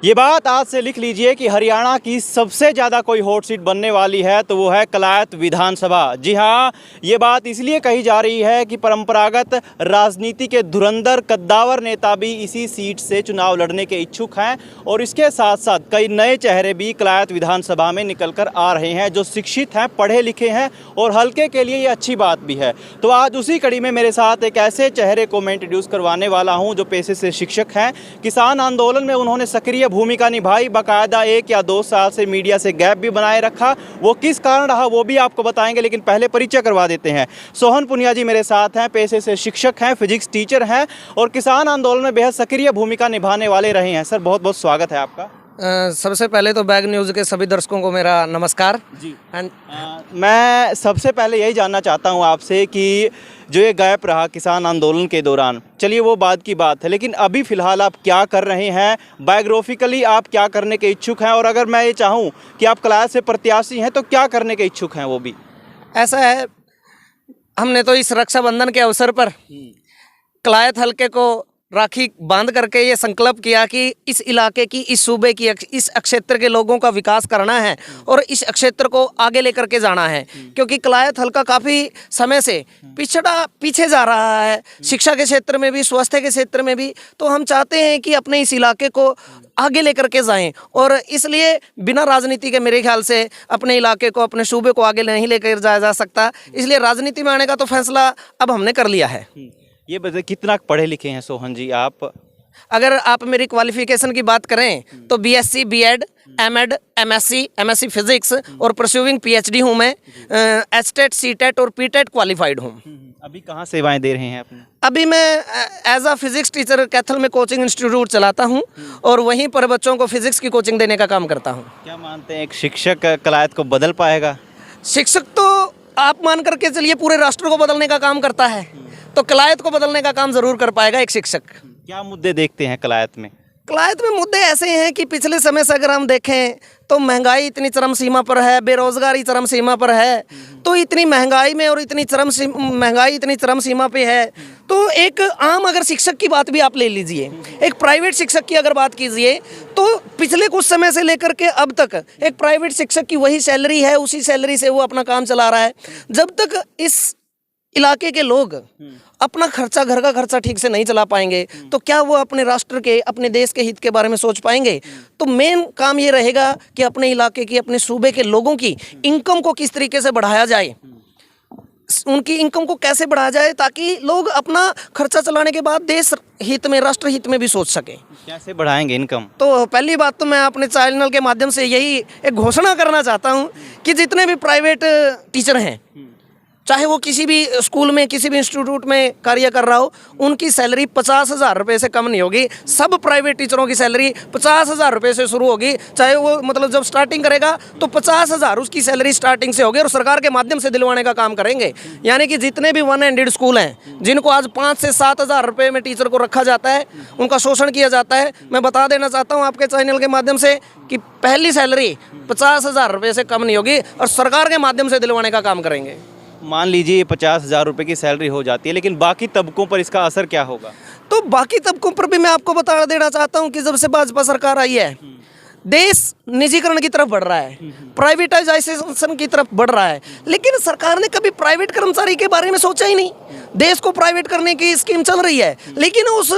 ये बात आज से लिख लीजिए कि हरियाणा की सबसे ज़्यादा कोई हॉट सीट बनने वाली है तो वो है कलायत विधानसभा। जी हाँ, ये बात इसलिए कही जा रही है कि परंपरागत राजनीति के धुरंधर कद्दावर नेता भी इसी सीट से चुनाव लड़ने के इच्छुक हैं और इसके साथ साथ कई नए चेहरे भी कलायत विधानसभा में निकल कर आ रहे हैं जो शिक्षित हैं, पढ़े लिखे हैं और हल्के के लिए ये अच्छी बात भी है। तो आज उसी कड़ी में मेरे साथ एक ऐसे चेहरे को मैं इंट्रोड्यूस करवाने वाला हूँ जो पेशे से शिक्षक हैं। किसान आंदोलन में उन्होंने सक्रिय भूमिका निभाई, बाकायदा 1 या 2 साल से मीडिया से गैप भी बनाए रखा। वो किस कारण रहा वो भी आपको बताएंगे, लेकिन पहले परिचय करवा देते हैं। सोहन पुनिया जी मेरे साथ हैं, पेशे से शिक्षक हैं, फिजिक्स टीचर हैं और किसान आंदोलन में बेहद सक्रिय भूमिका निभाने वाले रहे हैं। सर बहुत बहुत स्वागत है आपका। सबसे पहले तो बैग न्यूज़ के सभी दर्शकों को मेरा नमस्कार जी। मैं सबसे पहले यही जानना चाहता हूं आपसे कि जो ये गैप रहा किसान आंदोलन के दौरान, चलिए वो बाद की बात है, लेकिन अभी फ़िलहाल आप क्या कर रहे हैं, बायोग्राफिकली आप क्या करने के इच्छुक हैं, और अगर मैं ये चाहूँ कि आप कलायत से प्रत्याशी हैं तो क्या करने के इच्छुक हैं वो भी। ऐसा है, हमने तो इस रक्षाबंधन के अवसर पर कलायत हल्के को राखी बांध करके ये संकल्प किया कि इस इलाके की, इस सूबे की, इस क्षेत्र के लोगों का विकास करना है और इस क्षेत्र को आगे लेकर के जाना है, क्योंकि कलायत हल्का काफ़ी समय से पीछे जा रहा है, शिक्षा के क्षेत्र में भी, स्वास्थ्य के क्षेत्र में भी। तो हम चाहते हैं कि अपने इस इलाके को आगे लेकर के जाएं और इसलिए बिना राजनीति के मेरे ख्याल से अपने इलाके को, अपने सूबे को आगे नहीं लेकर जाया जा सकता। इसलिए राजनीति में आने का तो फैसला अब हमने कर लिया है। ये बताइए कितना पढ़े लिखे हैं सोहन जी आप? अगर आप मेरी क्वालिफिकेशन की बात करें तो BSc, BEd, MEd, MSc physics और परस्यूइंग पीएचडी हूँ मैं। एस्टेट, सीटेट और पीटेट क्वालिफाइड हूँ। अभी कहाँ सेवाएं दे रहे हैं अपने? अभी मैं as a physics teacher Kaithal में कोचिंग इंस्टीट्यूट चलाता हूँ और वहीं पर बच्चों को फिजिक्स की कोचिंग देने का काम करता हूँ। क्या मानते हैं एक शिक्षक कलायत को बदल पाएगा? शिक्षक तो आप मान करके चलिए पूरे राष्ट्र को बदलने का काम करता है, तो कलायत को बदलने का काम जरूर कर पाएगा एक शिक्षक। क्या मुद्दे देखते हैं कलायत में? कलायत में मुद्दे ऐसे हैं कि पिछले समय से अगर हम देखें तो महंगाई इतनी चरम सीमा पर है, बेरोजगारी चरम सीमा पर है। तो इतनी महंगाई में और महंगाई इतनी चरम सीमा पे है तो एक आम अगर शिक्षक की बात भी आप ले लीजिए, एक प्राइवेट शिक्षक की अगर बात कीजिए तो पिछले कुछ समय से लेकर के अब तक एक प्राइवेट शिक्षक की वही सैलरी है, उसी सैलरी से वो अपना काम चला रहा है। जब तक इस इलाके के लोग अपना खर्चा, घर का खर्चा ठीक से नहीं चला पाएंगे तो क्या वो अपने राष्ट्र के, अपने देश के हित के बारे में सोच पाएंगे? तो मेन काम ये रहेगा कि अपने इलाके की, अपने सूबे के लोगों की इनकम को किस तरीके से बढ़ाया जाए, उनकी इनकम को कैसे बढ़ाया जाए ताकि लोग अपना खर्चा चलाने के बाद देश हित में, राष्ट्र हित में भी सोच सकें। कैसे बढ़ाएंगे इनकम? तो पहली बात तो मैं अपने चैनल के माध्यम से यही एक घोषणा करना चाहता हूँ कि जितने भी प्राइवेट टीचर हैं, चाहे वो किसी भी स्कूल में, किसी भी इंस्टीट्यूट में कार्य कर रहा हो, उनकी सैलरी 50,000 रुपये से कम नहीं होगी। सब प्राइवेट टीचरों की सैलरी 50,000 रुपये से शुरू होगी। चाहे वो मतलब जब स्टार्टिंग करेगा तो 50,000 उसकी सैलरी स्टार्टिंग से होगी और सरकार के माध्यम से दिलवाने का काम करेंगे। यानी कि जितने भी 1-handed स्कूल हैं जिनको आज 5 से 7,000 रुपये में टीचर को रखा जाता है, उनका शोषण किया जाता है, मैं बता देना चाहता हूँ आपके चैनल के माध्यम से कि पहली सैलरी 50,000 रुपये से कम नहीं होगी और सरकार के माध्यम से दिलवाने का काम करेंगे। मान लीजिए ये 50,000 रुपये की सैलरी हो जाती है, लेकिन बाकी तबकों पर इसका असर क्या होगा? तो बाकी तबकों पर भी मैं आपको बता देना चाहता हूं कि जब से भाजपा सरकार आई है देश निजीकरण की तरफ बढ़ रहा है, प्राइवेटाइजेशन की तरफ बढ़ रहा है, लेकिन सरकार ने कभी प्राइवेट कर्मचारी के बारे में सोचा ही नहीं। देश को प्राइवेट करने की स्कीम चल रही है, लेकिन उस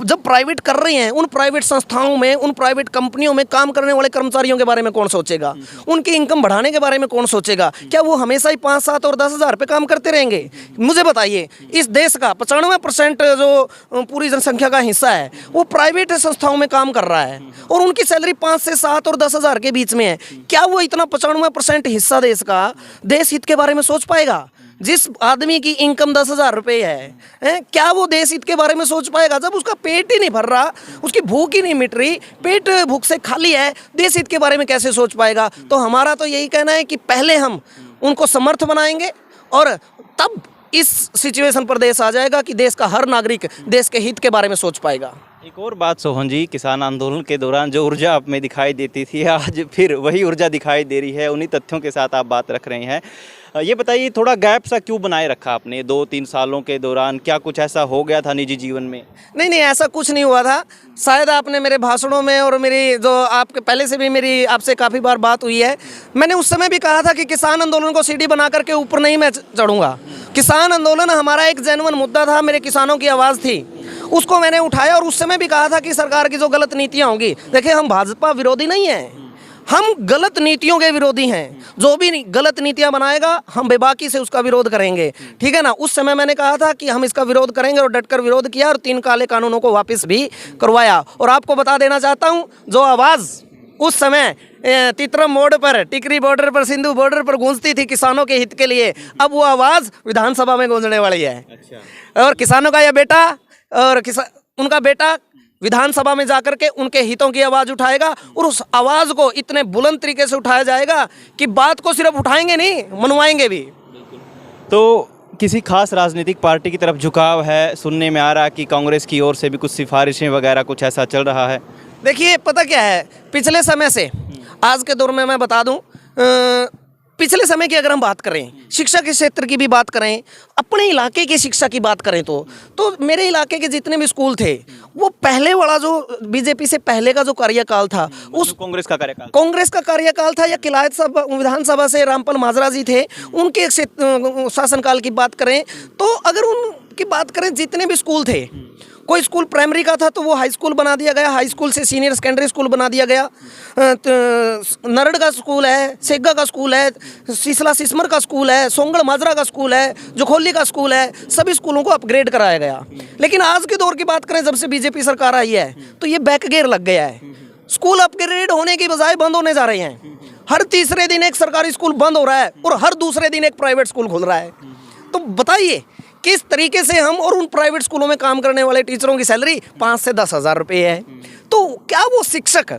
जब प्राइवेट कर रहे हैं उन प्राइवेट संस्थाओं में, उन प्राइवेट कंपनियों में काम करने वाले कर्मचारियों के बारे में कौन सोचेगा? उनकी इनकम बढ़ाने के बारे में कौन सोचेगा? क्या वो हमेशा ही 5, 7 और 10,000 रुपये काम करते रहेंगे? मुझे बताइए, इस देश का 95% जो पूरी जनसंख्या का हिस्सा है वो प्राइवेट संस्थाओं में काम कर रहा है और उनकी सैलरी 5 से 7 और 10,000 के बीच में है। क्या वो इतना 95% हिस्सा देश का देश हित के बारे में सोच पाएगा? जिस आदमी की इनकम 10,000 रुपये है, क्या वो देश हित के बारे में सोच पाएगा? जब उसका पेट ही नहीं भर रहा, उसकी भूख ही नहीं मिट रही, पेट भूख से खाली है, देश हित के बारे में कैसे सोच पाएगा? तो हमारा तो यही कहना है कि पहले हम उनको समर्थ बनाएंगे और तब इस सिचुएशन पर देश आ जाएगा कि देश का हर नागरिक देश के हित के बारे में सोच पाएगा। एक और बात सोहन जी, किसान आंदोलन के दौरान जो ऊर्जा आप में दिखाई देती थी, आज फिर वही ऊर्जा दिखाई दे रही है। उन्हीं तथ्यों के साथ आप बात रख रहे हैं। ये बताइए, थोड़ा गैप सा क्यों बनाए रखा आपने 2-3 सालों के दौरान? क्या कुछ ऐसा हो गया था निजी जीवन में? नहीं, ऐसा कुछ नहीं हुआ था। शायद आपने मेरे भाषणों में और मेरी जो आपके पहले से भी मेरी आपसे काफ़ी बार बात हुई है, मैंने उस समय भी कहा था कि किसान आंदोलन को सीढ़ी बना करके ऊपर नहीं मैं चढ़ूंगा। किसान आंदोलन हमारा एक जेन्युइन मुद्दा था, मेरे किसानों की आवाज़ थी, उसको मैंने उठाया और उस समय भी कहा था कि सरकार की जो गलत नीतियाँ होंगी, देखिए हम भाजपा विरोधी नहीं हैं, हम गलत नीतियों के विरोधी हैं। जो भी गलत नीतियां बनाएगा हम बेबाकी से उसका विरोध करेंगे, ठीक है ना। उस समय मैंने कहा था कि हम इसका विरोध करेंगे और डटकर विरोध किया और 3 काले कानूनों को वापस भी करवाया। और आपको बता देना चाहता हूं, जो आवाज़ उस समय तितरम मोड़ पर, टिकरी बॉर्डर पर, सिंधु बॉर्डर पर गूंजती थी किसानों के हित के लिए, अब वो आवाज़ विधानसभा में गूंजने वाली है। अच्छा। और किसानों का यह बेटा और उनका बेटा विधानसभा में जाकर के उनके हितों की आवाज़ उठाएगा और उस आवाज़ को इतने बुलंद तरीके से उठाया जाएगा कि बात को सिर्फ उठाएंगे नहीं, मनवाएंगे भी। तो किसी खास राजनीतिक पार्टी की तरफ झुकाव है? सुनने में आ रहा है कि कांग्रेस की ओर से भी कुछ सिफारिशें वगैरह कुछ ऐसा चल रहा है। देखिए, पता क्या है, पिछले समय से आज के दौर में मैं बता दूं, पिछले समय की अगर हम बात करें, शिक्षा के क्षेत्र की भी बात करें, अपने इलाके की शिक्षा की बात करें तो मेरे इलाके के जितने भी स्कूल थे, वो पहले वाला जो बीजेपी से पहले का जो कार्यकाल था, उस कांग्रेस का कार्यकाल था, या किलायत साहब विधानसभा से रामपाल माजरा जी थे, उनके शासनकाल की बात करें तो अगर उनकी बात करें, जितने भी स्कूल थे, कोई स्कूल प्राइमरी का था तो वो हाई स्कूल बना दिया गया, हाई स्कूल से सीनियर सेकेंडरी स्कूल बना दिया गया, नरड़ का स्कूल है, सेगा का स्कूल है, सिसला सिस्मर का स्कूल है, सोंगड़ माजरा का स्कूल है, जोखोली का स्कूल है, सभी स्कूलों को अपग्रेड कराया गया। लेकिन आज के दौर की बात करें, जब से बीजेपी सरकार आई है तो ये बैक गियर लग गया है। स्कूल अपग्रेड होने की बजाय बंद होने जा रहे हैं। हर तीसरे दिन एक सरकारी स्कूल बंद हो रहा है और हर दूसरे दिन एक प्राइवेट स्कूल खुल रहा है। तो बताइए किस तरीके से हम और उन प्राइवेट स्कूलों में काम करने वाले टीचरों की सैलरी 5 से 10 हज़ार रुपये है। तो क्या वो शिक्षक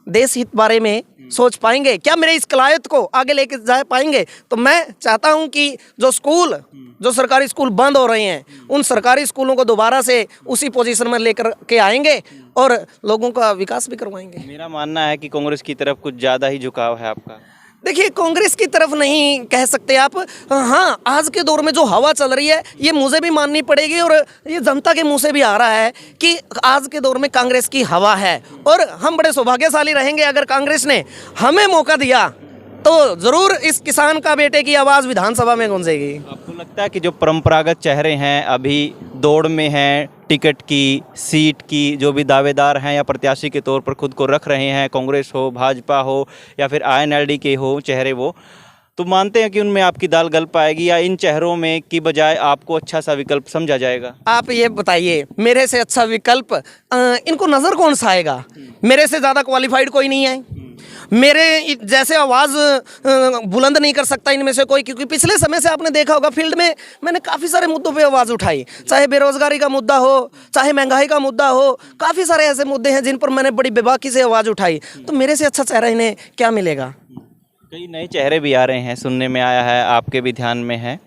देश हित बारे में सोच पाएंगे? क्या मेरे इस कलायत को आगे लेके जा पाएंगे? तो मैं चाहता हूं कि जो सरकारी स्कूल बंद हो रहे हैं, उन सरकारी स्कूलों को दोबारा से उसी पोजीशन में लेकर के आएंगे और लोगों का विकास भी करवाएंगे। मेरा मानना है कि कांग्रेस की तरफ कुछ ज़्यादा ही झुकाव है आपका। देखिए, कांग्रेस की तरफ नहीं कह सकते आप। हाँ, आज के दौर में जो हवा चल रही है ये मुझे भी माननी पड़ेगी और ये जनता के मुंह से भी आ रहा है कि आज के दौर में कांग्रेस की हवा है और हम बड़े सौभाग्यशाली रहेंगे अगर कांग्रेस ने हमें मौका दिया तो जरूर इस किसान का बेटे की आवाज़ विधानसभा में गूंजेगी। आपको लगता है कि जो परंपरागत चेहरे हैं अभी दौड़ में हैं, टिकट की, सीट की, जो भी दावेदार हैं या प्रत्याशी के तौर पर खुद को रख रहे हैं, कांग्रेस हो, भाजपा हो या फिर INLD के हो चेहरे, वो तो मानते हैं कि उनमें आपकी दाल गल पाएगी या इन चेहरों में की बजाय आपको अच्छा सा विकल्प समझा जाएगा? आप ये बताइए, मेरे से अच्छा विकल्प इनको नज़र कौन सा आएगा? मेरे से ज़्यादा क्वालिफाइड कोई नहीं है, मेरे जैसे आवाज़ बुलंद नहीं कर सकता इनमें से कोई। क्योंकि पिछले समय से आपने देखा होगा फील्ड में मैंने काफ़ी सारे मुद्दों पे आवाज़ उठाई, चाहे बेरोज़गारी का मुद्दा हो, चाहे महंगाई का मुद्दा हो, काफ़ी सारे ऐसे मुद्दे हैं जिन पर मैंने बड़ी बेबाकी से आवाज़ उठाई। तो मेरे से अच्छा चेहरा इन्हें क्या मिलेगा? कई नए चेहरे भी आ रहे हैं, सुनने में आया है, आपके भी ध्यान में है।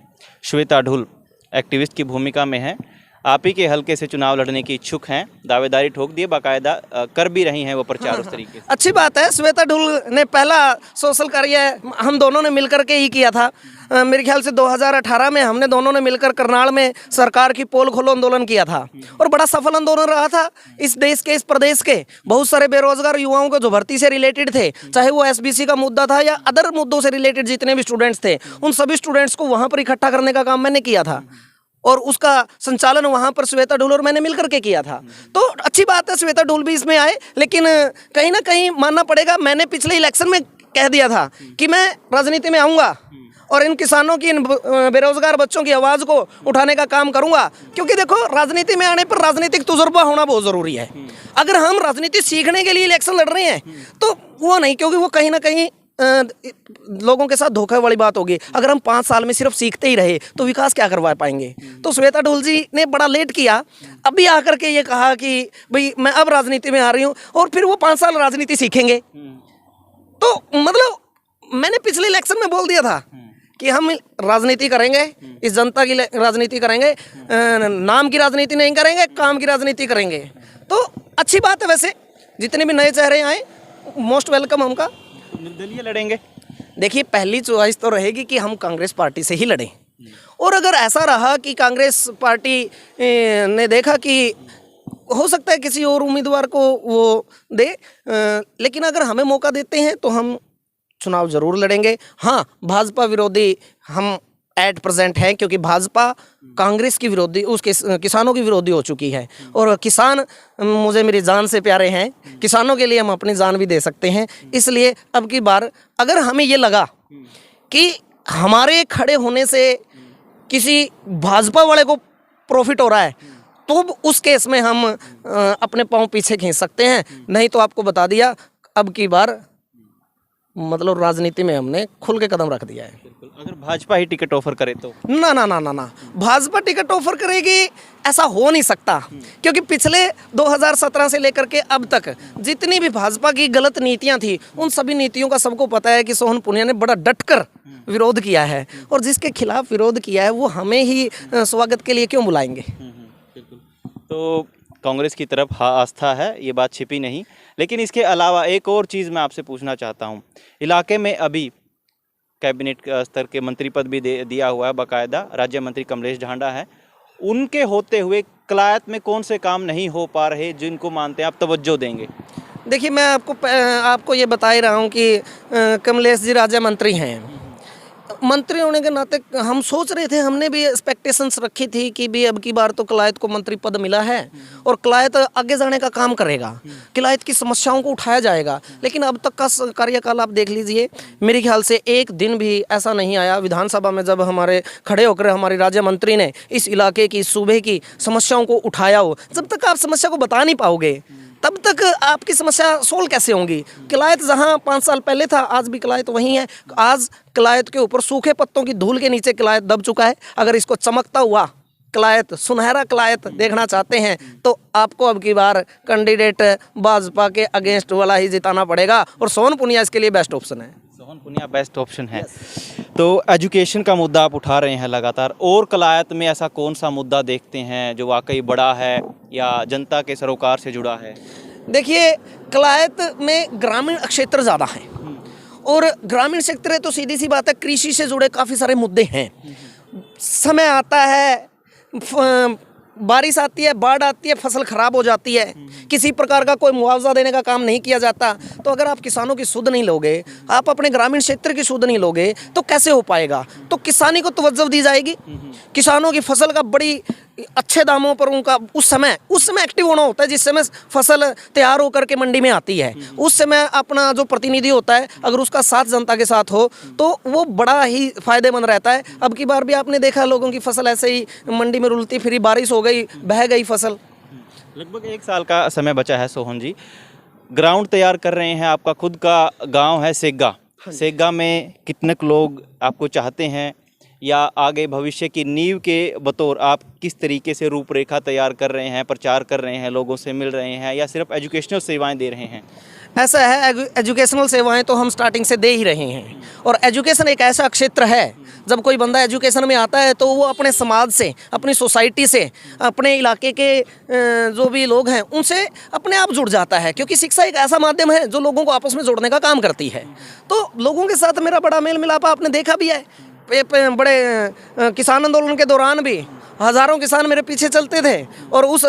श्वेता ढुल एक्टिविस्ट की भूमिका में है, आप ही के हल्के से चुनाव लड़ने की इच्छुक हैं, दावेदारी ठोक दिए, बाकायदा कर भी रही हैं वो प्रचार उस तरीके से। अच्छी बात है। श्वेता ढुल ने पहला सोशल कार्य हम दोनों ने मिलकर के ही किया था। मेरे ख्याल से 2018 में हमने दोनों ने मिलकर करनाल में सरकार की पोल खोलो आंदोलन किया था और बड़ा सफल आंदोलन रहा था। इस देश के, इस प्रदेश के बहुत सारे बेरोजगार युवाओं को जो भर्ती से रिलेटेड थे, चाहे वो SBC का मुद्दा था या अदर मुद्दों से रिलेटेड जितने भी स्टूडेंट्स थे, उन सभी स्टूडेंट्स को वहाँ पर इकट्ठा करने का काम मैंने किया था और उसका संचालन वहाँ पर श्वेता ढुल और मैंने मिलकर के किया था। तो अच्छी बात है श्वेता ढुल भी इसमें आए, लेकिन कहीं ना कहीं मानना पड़ेगा, मैंने पिछले इलेक्शन में कह दिया था कि मैं राजनीति में आऊँगा और इन किसानों की, इन बेरोजगार बच्चों की आवाज़ को उठाने का काम करूँगा। क्योंकि देखो, राजनीति में आने पर राजनीतिक तजुर्बा होना बहुत ज़रूरी है। अगर हम राजनीति सीखने के लिए इलेक्शन लड़ रहे हैं तो वो नहीं, क्योंकि वो कहीं ना कहीं लोगों के साथ धोखे वाली बात होगी। अगर हम 5 साल में सिर्फ सीखते ही रहे तो विकास क्या करवा पाएंगे? तो श्वेता ढुल जी ने बड़ा लेट किया, अभी आकर के ये कहा कि भाई मैं अब राजनीति में आ रही हूँ और फिर वो 5 साल राजनीति सीखेंगे। तो मतलब मैंने पिछले इलेक्शन में बोल दिया था कि हम राजनीति करेंगे, इस जनता की राजनीति करेंगे, नाम की राजनीति नहीं करेंगे, काम की राजनीति करेंगे। तो अच्छी बात है, वैसे जितने भी नए चेहरे आए मोस्ट वेलकम हमका। निर्दलीय लड़ेंगे? देखिए, पहली चॉइस तो रहेगी कि हम कांग्रेस पार्टी से ही लड़ें, और अगर ऐसा रहा कि कांग्रेस पार्टी ने देखा कि हो सकता है किसी और उम्मीदवार को वो दे, लेकिन अगर हमें मौका देते हैं तो हम चुनाव जरूर लड़ेंगे। हाँ, भाजपा विरोधी हम एट प्रेजेंट हैं, क्योंकि भाजपा कांग्रेस की विरोधी, किसानों की विरोधी हो चुकी है, और किसान मुझे मेरी जान से प्यारे हैं। किसानों के लिए हम अपनी जान भी दे सकते हैं। इसलिए अब की बार अगर हमें ये लगा कि हमारे खड़े होने से किसी भाजपा वाले को प्रॉफिट हो रहा है, तो उस केस में हम अपने पांव पीछे खींच सकते हैं। नहीं तो आपको बता दिया, अब की बार मतलब राजनीति में हमने खुल के कदम रख दिया है। अगर भाजपा ही टिकट ऑफर करे तो? ना ना ना ना ना, भाजपा टिकट ऑफर करेगी ऐसा हो नहीं सकता, क्योंकि पिछले 2017 से लेकर के अब तक जितनी भी भाजपा की गलत नीतियां थी, उन सभी नीतियों का सबको पता है कि सोहन पुनिया ने बड़ा डटकर विरोध किया है, और जिसके खिलाफ विरोध किया है वो हमें ही स्वागत के लिए क्यों बुलाएंगे। तो कांग्रेस की तरफ हाँ आस्था है, ये बात छिपी नहीं। लेकिन इसके अलावा एक और चीज़ मैं आपसे पूछना चाहता हूँ। इलाके में अभी कैबिनेट स्तर के मंत्री पद भी दिया हुआ है, बाकायदा राज्य मंत्री कमलेश ढांडा है। उनके होते हुए कलायत में कौन से काम नहीं हो पा रहे जिनको मानते हैं आप तवज्जो देंगे? देखिए, मैं आपको ये बता ही रहा हूँ कि कमलेश जी राज्य मंत्री हैं। मंत्री होने के नाते हम सोच रहे थे, हमने भी एक्सपेक्टेशंस रखी थी कि भी अब की बार तो कलायत को मंत्री पद मिला है और कलायत आगे जाने का काम करेगा, कलायत की समस्याओं को उठाया जाएगा। लेकिन अब तक का कार्यकाल आप देख लीजिए, मेरे ख्याल से एक दिन भी ऐसा नहीं आया विधानसभा में जब हमारे खड़े होकर हमारे राज्य मंत्री ने इस इलाके की, सूबे की समस्याओं को उठाया हो। जब तक आप समस्या को बता नहीं पाओगे, तब तक आपकी समस्या सोल्व कैसे होंगी। कलायत जहां 5 साल पहले था, आज भी कलायत वही है। आज कलायत के ऊपर सूखे पत्तों की धूल के नीचे कलायत दब चुका है। अगर इसको चमकता हुआ कलायत, सुनहरा कलायत देखना चाहते हैं तो आपको अब की बार कैंडिडेट भाजपा के अगेंस्ट वाला ही जिताना पड़ेगा, और सोहन पुनिया इसके लिए बेस्ट ऑप्शन है। सोहन पुनिया बेस्ट ऑप्शन है। तो एजुकेशन का मुद्दा आप उठा रहे हैं लगातार, और कलायत में ऐसा कौन सा मुद्दा देखते हैं जो वाकई बड़ा है या जनता के सरोकार से जुड़ा है? देखिए, कलायत में ग्रामीण क्षेत्र ज़्यादा है, और ग्रामीण क्षेत्र है तो सीधी सी बात है, कृषि से जुड़े काफ़ी सारे मुद्दे हैं। समय आता है, बारिश आती है, बाढ़ आती है, फसल खराब हो जाती है, किसी प्रकार का कोई मुआवजा देने का काम नहीं किया जाता। तो अगर आप किसानों की सुध नहीं लोगे, आप अपने ग्रामीण क्षेत्र की सुध नहीं लोगे, तो कैसे हो पाएगा। तो किसानी को तवज्जो दी जाएगी, किसानों की फसल का बड़ी अच्छे दामों पर उनका उस समय एक्टिव होना होता है, जिस समय फसल तैयार होकर के मंडी में आती है। उस समय अपना जो प्रतिनिधि होता है, अगर उसका साथ जनता के साथ हो तो वो बड़ा ही फायदेमंद रहता है। अब की बार भी आपने देखा, लोगों की फसल ऐसे ही मंडी में रुलती फिरी, बारिश हो गई, बह गई फसल। लगभग 1 साल का समय बचा है सोहन जी, ग्राउंड तैयार कर रहे हैं। आपका खुद का गाँव है सेग्गा, सेग्गा में कितने लोग आपको चाहते हैं, या आगे भविष्य की नींव के बतौर आप किस तरीके से रूपरेखा तैयार कर रहे हैं, प्रचार कर रहे हैं, लोगों से मिल रहे हैं, या सिर्फ एजुकेशनल सेवाएं दे रहे हैं? ऐसा है, एजुकेशनल सेवाएं तो हम स्टार्टिंग से दे ही रहे हैं, और एजुकेशन एक ऐसा क्षेत्र है, जब कोई बंदा एजुकेशन में आता है तो वो अपने समाज से, अपनी सोसाइटी से, अपने इलाके के जो भी लोग हैं उनसे अपने आप जुड़ जाता है, क्योंकि शिक्षा एक ऐसा माध्यम है जो लोगों को आपस में जोड़ने का काम करती है। तो लोगों के साथ मेरा बड़ा मेल मिलाप आपने देखा भी है। बड़े किसान आंदोलन के दौरान भी हज़ारों किसान मेरे पीछे चलते थे और उस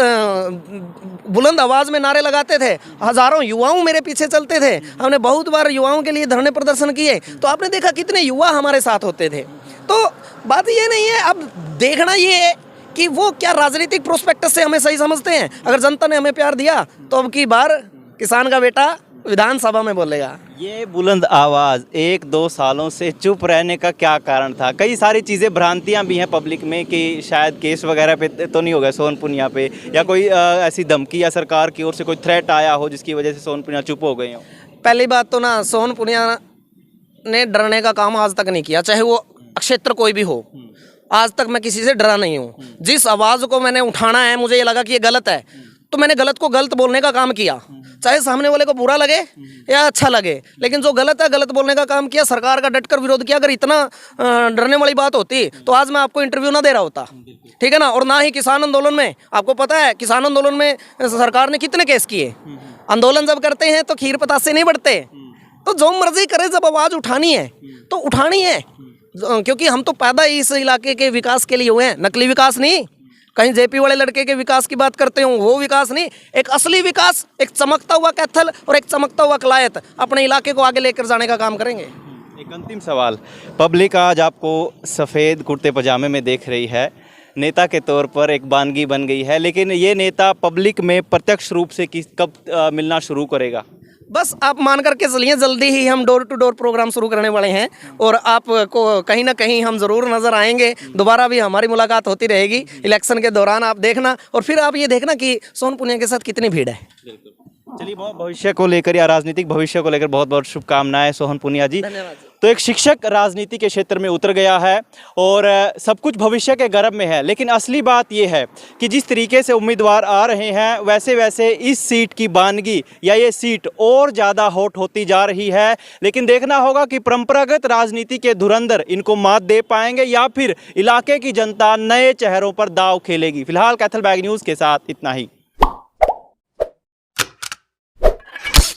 बुलंद आवाज़ में नारे लगाते थे। हज़ारों युवाओं मेरे पीछे चलते थे। हमने बहुत बार युवाओं के लिए धरने प्रदर्शन किए, तो आपने देखा कितने युवा हमारे साथ होते थे। तो बात ये नहीं है, अब देखना ये है कि वो क्या राजनीतिक प्रोस्पेक्टस से हमें सही समझते हैं। अगर जनता ने हमें प्यार दिया तो अब की बार किसान का बेटा विधानसभा में बोलेगा। ये बुलंद आवाज़ 1-2 सालों से चुप रहने का क्या कारण था? कई सारी चीज़ें, भ्रांतियां भी हैं पब्लिक में कि शायद केस वगैरह पे तो नहीं हो गया सोहन पुनिया पे, या कोई ऐसी धमकी या सरकार की ओर से कोई थ्रेट आया हो जिसकी वजह से सोहन पुनिया चुप हो गए हो? पहली बात तो ना, सोहन पुनिया ने डरने का काम आज तक नहीं किया, चाहे वो क्षेत्र कोई भी हो। आज तक मैं किसी से डरा नहीं हूँ। जिस आवाज़ को मैंने उठाना है, मुझे ये लगा कि ये गलत है, तो मैंने गलत को गलत बोलने का काम किया। चाहे सामने वाले को बुरा लगे या अच्छा लगे, लेकिन जो गलत है गलत बोलने का काम किया, सरकार का डटकर विरोध किया। अगर इतना डरने वाली बात होती तो आज मैं आपको इंटरव्यू ना दे रहा होता, ठीक है ना। और ना ही किसान आंदोलन में, आपको पता है किसान आंदोलन में सरकार ने कितने केस किए। आंदोलन जब करते हैं तो खीर पतासे नहीं बढ़ते, तो जो मर्जी करे, जब आवाज उठानी है तो उठानी है, क्योंकि हम तो पैदा इस इलाके के विकास के लिए हुए हैं, नकली विकास नहीं। कहीं जेपी वाले लड़के के विकास की बात करते हो, वो विकास नहीं, एक असली विकास, एक चमकता हुआ कैथल और एक चमकता हुआ कलायत अपने इलाके को आगे लेकर जाने का काम करेंगे। एक अंतिम सवाल, पब्लिक आज आपको सफ़ेद कुर्ते पजामे में देख रही है, नेता के तौर पर एक बानगी बन गई है, लेकिन ये नेता पब्लिक में प्रत्यक्ष रूप से कब मिलना शुरू करेगा? बस आप मान करके चलिए, जल्दी ही हम डोर टू डोर प्रोग्राम शुरू करने वाले हैं और आपको कहीं ना कहीं हम ज़रूर नज़र आएंगे। दोबारा भी हमारी मुलाकात होती रहेगी इलेक्शन के दौरान, आप देखना। और फिर आप ये देखना कि सोहन पुनिया के साथ कितनी भीड़ है। चलिए, बहुत भविष्य को लेकर या राजनीतिक भविष्य को लेकर बहुत बहुत शुभकामनाएं सोहन पुनिया जी। धन्यवाद। तो एक शिक्षक राजनीति के क्षेत्र में उतर गया है और सब कुछ भविष्य के गर्भ में है, लेकिन असली बात यह है कि जिस तरीके से उम्मीदवार आ रहे हैं वैसे वैसे इस सीट की बानगी या ये सीट और ज़्यादा हॉट होती जा रही है। लेकिन देखना होगा कि परंपरागत राजनीति के धुरंधर इनको मात दे पाएंगे या फिर इलाके की जनता नए चेहरों पर दाव खेलेगी। फिलहाल कैथल बैग न्यूज़ के साथ इतना ही।